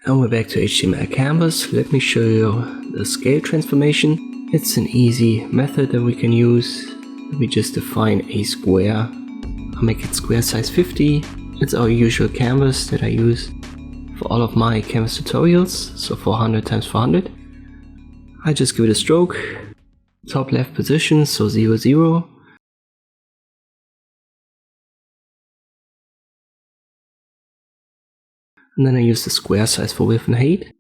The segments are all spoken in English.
And we're back to HTML Canvas. Let me show you the scale transformation. It's an easy method that we can use. We just define a square. I'll make it square size 50. It's our usual canvas that I use for all of my canvas tutorials. So 400 times 400. I just give it a stroke. Top left position, so 0, 0. And then I use the square size for width and height.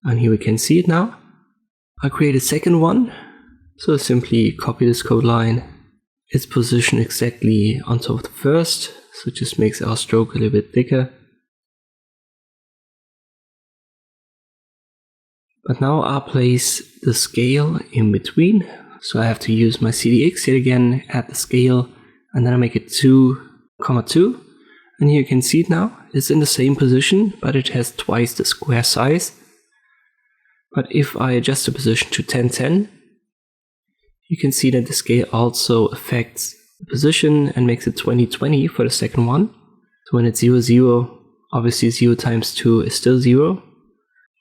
And here we can see it now. I'll create a second one. So simply copy this code line. It's positioned exactly on top of the first. So it just makes our stroke a little bit thicker. But now I'll place the scale in between. So I have to use my CDX yet again, add the scale, and then I make it 2, 2. And here you can see it now. It's in the same position, but it has twice the square size. But if I adjust the position to 10, 10, you can see that the scale also affects the position and makes it 20, 20 for the second one. So when it's 0, 0, obviously 0 times 2 is still 0.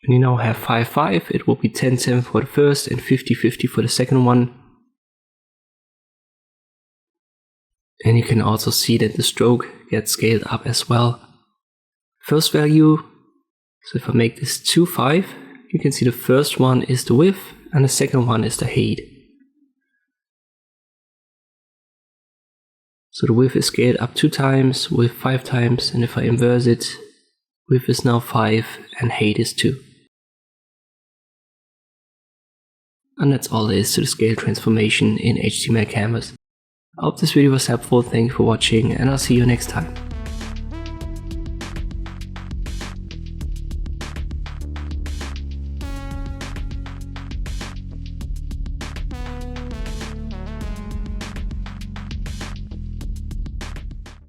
When you now have 5, 5, it will be 10, 10 for the first and 50, 50 for the second one. And you can also see that the stroke gets scaled up as well. First value, so if I make this 2, 5, you can see the first one is the width and the second one is the height. So the width is scaled up 2 times, width 5 times, and if I inverse it, width is now 5 and height is 2. And that's all there is to the scale transformation in HTML Canvas. I hope this video was helpful, thank you for watching, and I'll see you next time.